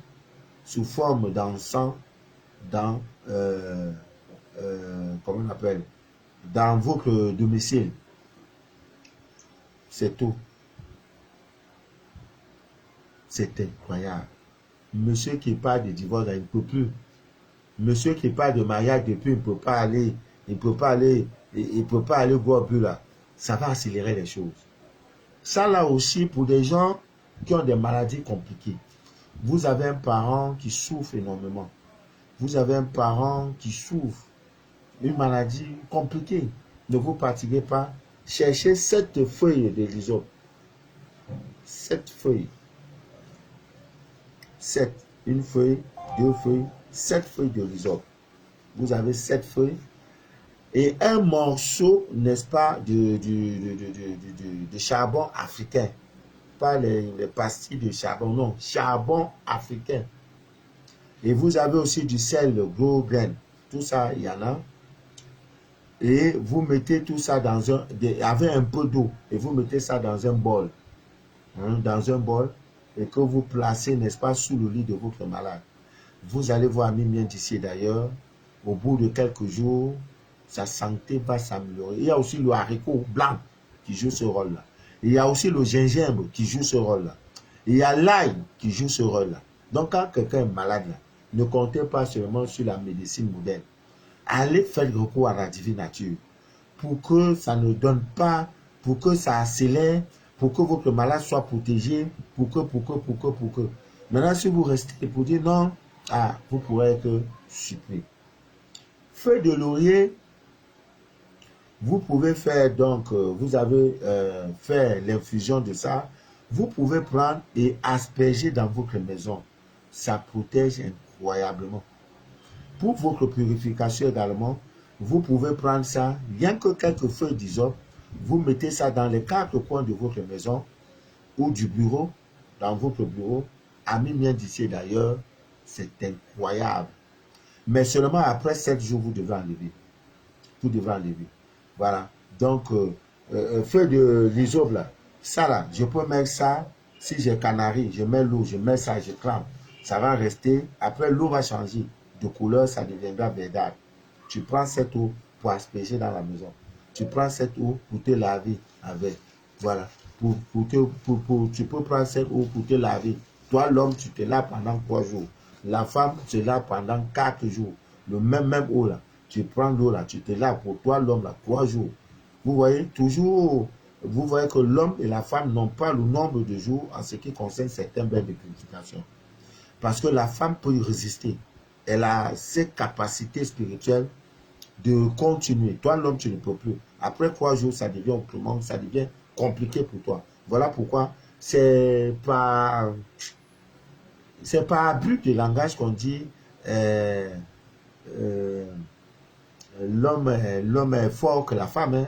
sous forme d'encens dans, comment on appelle, dans votre domicile. C'est tout. C'est incroyable. Monsieur qui parle de divorce, il ne peut plus. Monsieur qui parle de mariage depuis, il ne peut pas aller, voir plus là. Ça va accélérer les choses. Ça là aussi, pour des gens qui ont des maladies compliquées. Vous avez un parent qui souffre énormément. Vous avez un parent qui souffre une maladie compliquée. Ne vous fatiguez pas. Cherchez 7 feuilles de l'hysope. 7 feuilles. 7. Une feuille, 2 feuilles, 7 feuilles de l'hysope. Vous avez 7 feuilles. Et un morceau, n'est-ce pas, de charbon africain. Pas les pastilles de charbon, non, charbon africain. Et vous avez aussi du sel gros grain. Tout ça, il y en a. Et vous mettez tout ça dans avec un peu d'eau. Et vous mettez ça dans un bol. Hein, dans un bol. et que vous placez, n'est-ce pas, sous le lit de votre malade, vous allez voir bien d'ici et d'ailleurs, au bout de quelques jours, sa santé va s'améliorer. Il y a aussi le haricot blanc qui joue ce rôle-là. Il y a aussi le gingembre qui joue ce rôle-là. Il y a l'ail qui joue ce rôle-là. Donc, quand quelqu'un est malade, là, ne comptez pas seulement sur la médecine moderne. Allez faire recours à la divine nature pour que ça ne donne pas, pour que ça accélère, pour que votre malade soit protégé, pour que. Maintenant, si vous restez pour dire non, vous pourrez être surpris. Feuille de laurier, vous pouvez faire donc, vous avez fait l'infusion de ça, vous pouvez prendre et asperger dans votre maison. Ça protège incroyablement. Pour votre purification également, vous pouvez prendre ça, rien que quelques feuilles d'hysope, vous mettez ça dans les 4 coins de votre maison ou du bureau, dans votre bureau, à minuit d'ici d'ailleurs, c'est incroyable. Mais seulement après 7 jours, vous devez enlever. Vous devez enlever. Voilà. Donc, feuille de l'hysope là, ça là, je peux mettre ça, si j'ai canari, je mets l'eau, je mets ça, je crame. Ça va rester, après l'eau va changer de couleur, ça deviendra verdâtre. Tu prends cette eau pour asperger dans la maison. Tu prends cette eau pour te laver avec. Voilà. Tu peux prendre cette eau pour te laver. Toi, l'homme, tu te laves pendant 3 jours. La femme se lave pendant 4 jours. Le même eau là. Tu prends l'eau là, tu te laves pour toi, l'homme là, 3 jours. Vous voyez, toujours, vous voyez que l'homme et la femme n'ont pas le nombre de jours en ce qui concerne certains bains de purification. Parce que la femme peut y résister. Elle a cette capacité spirituelle de continuer. Toi, l'homme, tu ne peux plus. Après 3 jours, ça devient autrement, ça devient compliqué pour toi. Voilà pourquoi c'est pas abus de langage qu'on dit l'homme est fort que la femme. Hein.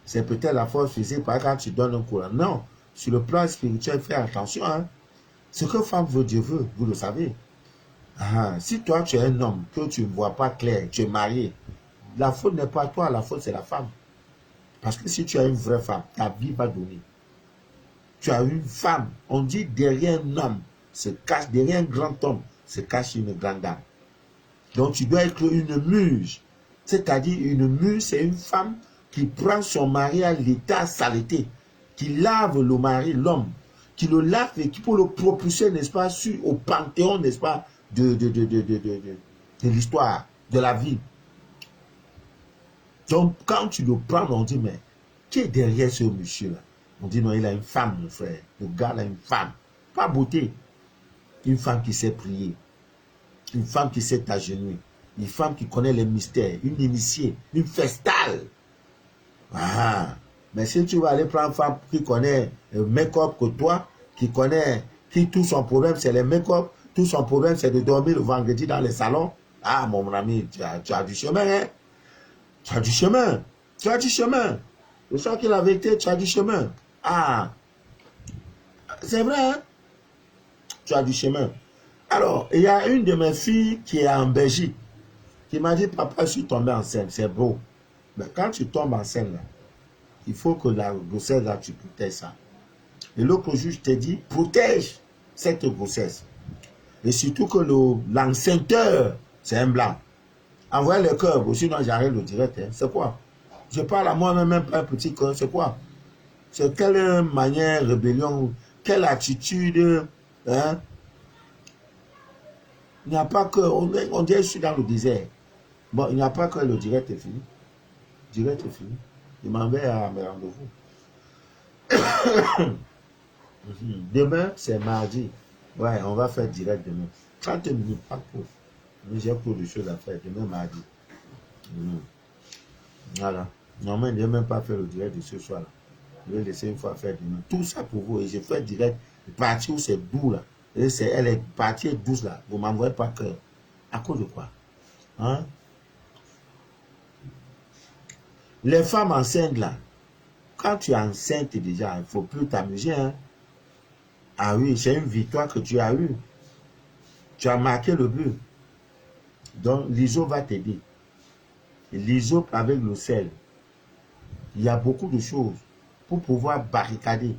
C'est peut-être la force physique par quand tu donnes un courant. Non, sur le plan spirituel, fais attention. Hein. Ce que femme veut, Dieu veut, vous le savez. Si toi tu es un homme, que tu ne vois pas clair, tu es marié, la faute n'est pas toi, la faute c'est la femme. Parce que si tu as une vraie femme, ta vie va donner. Tu as une femme, on dit derrière un homme se cache, derrière un grand homme se cache une grande dame. Donc tu dois être une muse. C'est-à-dire une muse, c'est une femme qui prend son mari à l'état saleté, qui lave le mari, l'homme, qui le lave et qui peut le propulser, n'est-ce pas, au panthéon, n'est-ce pas, de l'histoire, de la vie. Donc, quand tu le prends, on dit, mais qui est derrière ce monsieur-là? On dit, non, il a une femme, mon frère. Le gars a une femme. Pas beauté. Une femme qui sait prier. Une femme qui sait t'agenouiller. Une femme qui connaît les mystères. Une initiée. Une festale. Mais si tu vas aller prendre une femme qui connaît le make-up que toi, qui tout son problème, c'est le make-up, tout son problème, c'est de dormir le vendredi dans les salons. Mon ami, tu as du chemin, hein? Tu as du chemin. Tu as du chemin. Je sens qu'il a vérité, tu as du chemin. C'est vrai, hein? Tu as du chemin. Alors, il y a une de mes filles qui est en Belgique, qui m'a dit, papa, je suis tombé enceinte, c'est beau. Mais quand tu tombes enceinte, là, il faut que la grossesse, là, tu protèges ça. Et l'autre jour, je t'ai dit, protège cette grossesse. Et surtout que l'enceinteur, c'est un blanc. Envoyez le cœur, sinon j'arrête le direct. Hein. C'est quoi? Je parle à moi-même, même pas un petit cœur. C'est quoi? C'est quelle manière, rébellion, quelle attitude. Hein? Il n'y a pas que. On dirait que je suis dans le désert. Bon, il n'y a pas que le direct est fini. Le direct est fini. Il m'en va à mes rendez-vous. Demain, c'est mardi. Ouais, on va faire direct demain. 30 minutes, pas trop. Mais j'ai beaucoup de choses à faire. Demain, mardi. Voilà. Normalement, je n'ai même pas fait le direct de ce soir-là. Je vais laisser une fois faire demain. Tout ça pour vous. Et je fais direct. La partie où c'est doux là. Et elle est partie douce là. Vous ne m'envoyez pas cœur. À cause de quoi? Hein? Les femmes enceintes là. Quand tu es enceinte déjà, il ne faut plus t'amuser. Hein? Oui, c'est une victoire que tu as eue. Tu as marqué le but. Donc, l'ISO va t'aider. L'ISO avec le sel. Il y a beaucoup de choses pour pouvoir barricader.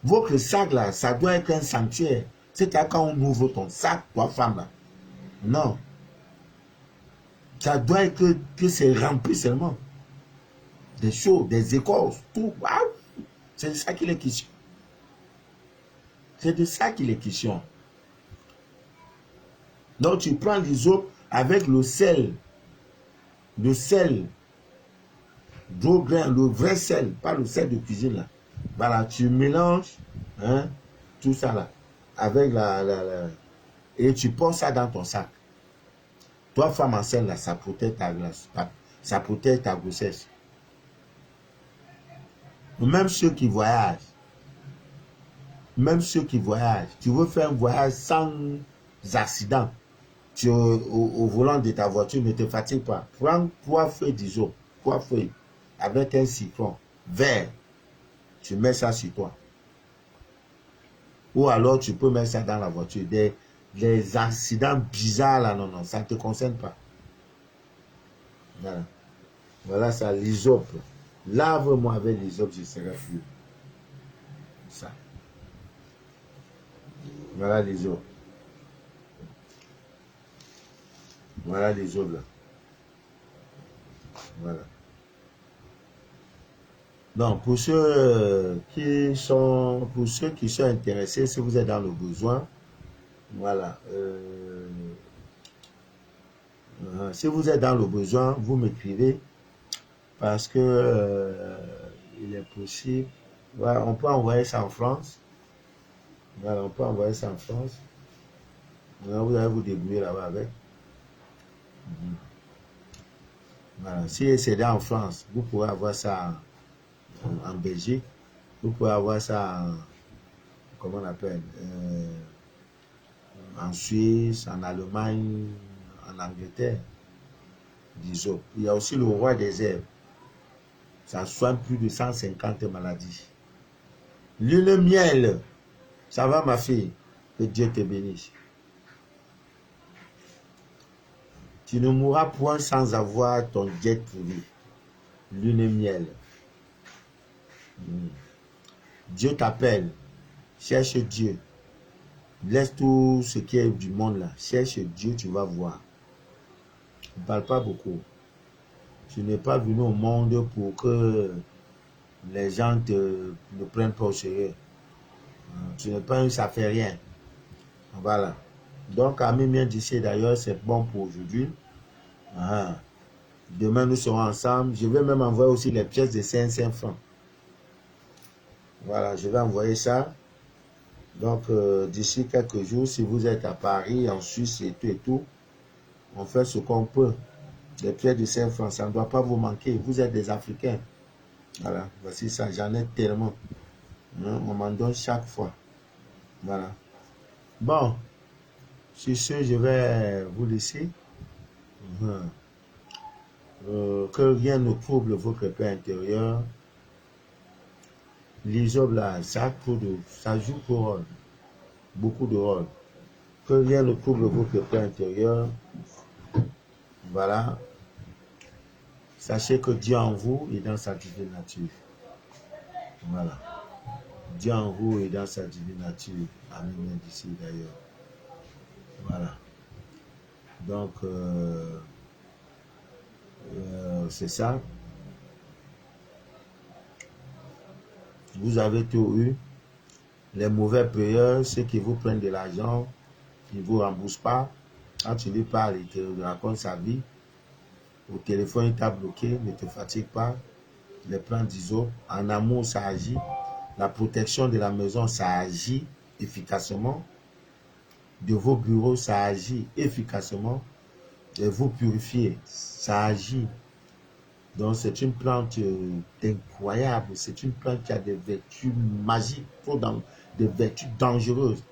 Votre sac là, ça doit être un sanctuaire. C'est-à-dire quand on ouvre ton sac, toi femme là. Non. Ça doit être que c'est rempli seulement. Des choses, des écorces, tout. C'est de ça qu'il est question. C'est de ça qu'il est question. Donc tu prends l'hysope avec le sel. Le sel. D'eau grain, le vrai sel, pas le sel de cuisine là. Voilà, tu mélanges tout ça là. Avec et tu portes ça dans ton sac. Toi, femme enceinte là, ça protège ta glace. Ça protège ta grossesse. Même ceux qui voyagent. Même ceux qui voyagent. Tu veux faire un voyage sans accident. Au volant de ta voiture, ne te fatigue pas. Prends 3 feuilles d'hysope, 3 feuilles, avec un citron vert. Tu mets ça sur toi. Ou alors tu peux mettre ça dans la voiture. Des accidents bizarres là, non, ça ne te concerne pas. Voilà. Voilà ça, l'hysope. Lave-moi avec l'hysope, je serai plus. Ça. Voilà l'hysope. Voilà l'hysope là. Voilà. Donc, pour ceux qui sont intéressés, si vous êtes dans le besoin, voilà. Si vous êtes dans le besoin, vous m'écrivez parce que il est possible. Voilà, on peut envoyer ça en France. Voilà, on peut envoyer ça en France. Voilà, vous allez vous débrouiller là-bas avec. Voilà. Si c'est en France, vous pourrez avoir ça en Belgique. Vous pouvez avoir ça comment on appelle, en Suisse, en Allemagne, en Angleterre. Disons. Il y a aussi le roi des herbes. Ça soigne plus de 150 maladies. Le miel, ça va ma fille, que Dieu te bénisse. Tu ne mourras point sans avoir ton jet privé. Lune miel. Dieu t'appelle. Cherche Dieu. Laisse tout ce qui est du monde là. Cherche Dieu, tu vas voir. Ne parle pas beaucoup. Tu n'es pas venu au monde pour que les gens ne prennent pas au sérieux. Tu n'es pas un, ça fait rien. Voilà. Donc, Ami bien d'ici d'ailleurs, c'est bon pour aujourd'hui. Demain, nous serons ensemble. Je vais même envoyer aussi les pièces de 500 francs. Voilà, je vais envoyer ça. Donc, d'ici quelques jours, si vous êtes à Paris, en Suisse et tout, on fait ce qu'on peut. Les pièces de 5 francs, ça ne doit pas vous manquer. Vous êtes des Africains. Voilà, voici ça. J'en ai tellement. On m'en donne chaque fois. Voilà. Bon, sur ce, je vais vous laisser. Que rien ne trouble votre paix intérieure. L'hysope là, ça joue pour rôle. Beaucoup de rôle. Que rien ne trouble votre paix intérieure. Voilà. Sachez que Dieu en vous est dans sa divine nature. Voilà. Dieu en vous est dans sa divine nature. Amen d'ici d'ailleurs. Voilà. Donc, c'est ça. Vous avez tout eu. Les mauvais payeurs, ceux qui vous prennent de l'argent, qui ne vous remboursent pas. Quand tu lui parles, il te raconte sa vie. Au téléphone, il t'a bloqué, ne te fatigue pas. Les plans d'ISO, en amour, ça agit. La protection de la maison, ça agit efficacement. De vos bureaux, ça agit efficacement. Et vous purifiez, ça agit. Donc, c'est une plante incroyable. C'est une plante qui a des vertus magiques, des vertus dangereuses.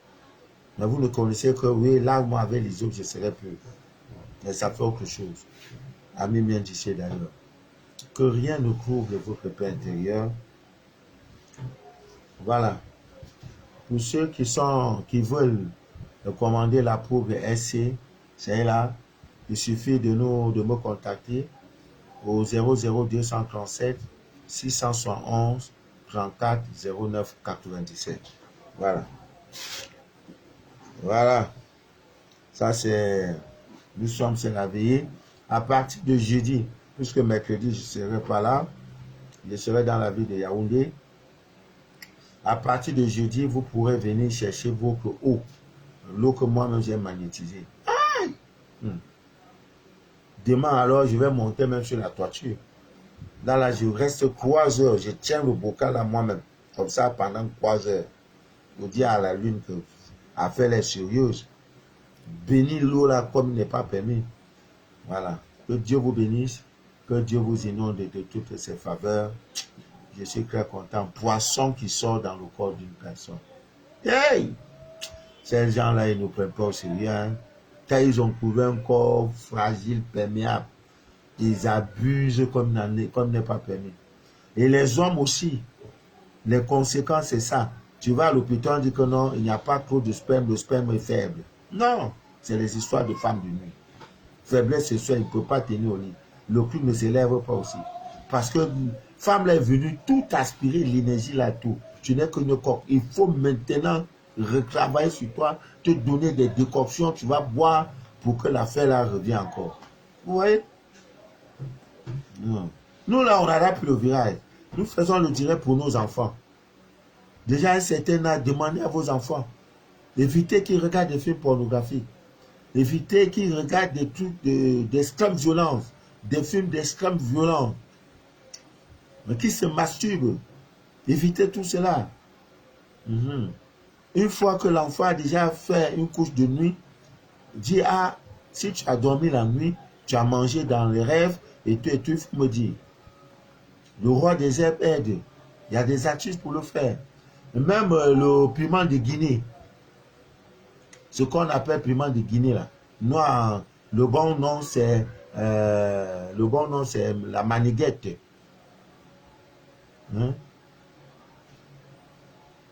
Mais vous ne connaissez que, oui, là, moi, avec les autres, je ne serais plus. Mais ça fait autre chose. Ami bien d'ici d'ailleurs. Que rien ne trouble votre paix intérieure. Voilà. Pour ceux qui veulent commander la poudre SC, c'est là. Il suffit de me contacter au 00237 671 34 09 97. Voilà. Voilà. Ça, c'est... Nous sommes sur la veillée. À partir de jeudi, puisque mercredi, je ne serai pas là, je serai dans la ville de Yaoundé. À partir de jeudi, vous pourrez venir chercher votre eau. L'eau que moi-même j'ai magnétisée. Demain, alors, je vais monter même sur la toiture. Là, je reste 3 heures. Je tiens le bocal à moi-même. Comme ça, pendant 3 heures. Je dis à la lune que l'affaire est sérieuse. Bénis l'eau là comme il n'est pas permis. Voilà. Que Dieu vous bénisse. Que Dieu vous inonde de toutes ses faveurs. Je suis très content. Poisson qui sort dans le corps d'une personne. Hey! Ces gens-là, ils ne prennent pas au sérieux. Hein? Quand ils ont trouvé un corps fragile, perméable, ils abusent comme n'est pas permis. Et les hommes aussi, les conséquences, c'est ça. Tu vas à l'hôpital, on dit que non, il n'y a pas trop de sperme, le sperme est faible. Non, c'est les histoires de femmes de nuit. Faiblesse sexuelle, il ne peut pas tenir au lit. Le cul ne s'élève pas aussi. Parce que femme là est venue tout aspirer, l'énergie là, tout. Tu n'es qu'une coque. Il faut maintenant retravailler sur toi, te donner des décoctions, tu vas boire pour que l'affaire là revienne encore. Vous voyez? Non. Nous là, on adapte le virage. Nous faisons le direct pour nos enfants. Déjà, un certain âge, demandez à vos enfants. Évitez qu'ils regardent des films pornographiques. Évitez qu'ils regardent des trucs d'extrême violence. Des films d'extrême violence. Qui se masturbent. Évitez tout cela. Une fois que l'enfant a déjà fait une couche de nuit, dis si tu as dormi la nuit, tu as mangé dans les rêves, et tu me dis. Le roi des herbes aide. Il y a des artistes pour le faire. Même le piment de Guinée. Ce qu'on appelle piment de Guinée là. Noir, le bon nom c'est la maniguette. Hein?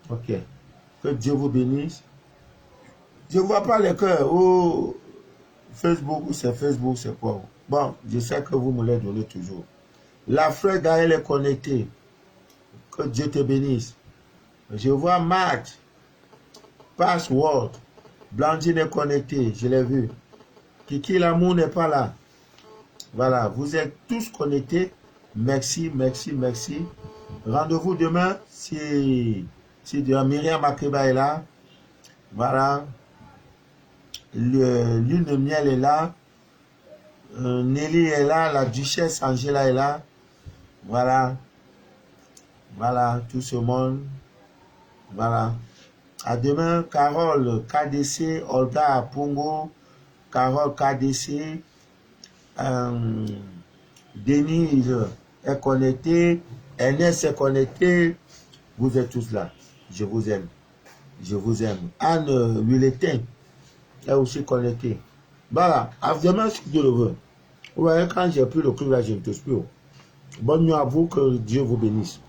Ok. Que Dieu vous bénisse. Je ne vois pas les cœurs. Oh, Facebook, c'est quoi? Bon, je sais que vous me les donnez toujours. La frère Gaël est connectée. Que Dieu te bénisse. Je vois Matt, Password, Blandine est connectée, je l'ai vu. Kiki L'amour n'est pas là. Voilà, vous êtes tous connectés. Merci, merci, merci. Rendez-vous demain si Myriam Makeba est là. Voilà. Lune de miel est là. Nelly est là. La duchesse Angela est là. Voilà. Voilà, tout ce monde. Voilà. À demain, Carole, KDC, Olga Pongo, Carole KDC, Denise est connectée, Ernest est connecté. Vous êtes tous là. Je vous aime. Je vous aime. Anne Willetin est aussi connectée. Voilà. À demain, si Dieu le veut. Vous voyez, quand j'ai pris le club là, je ne touche plus. Bonne nuit à vous, que Dieu vous bénisse.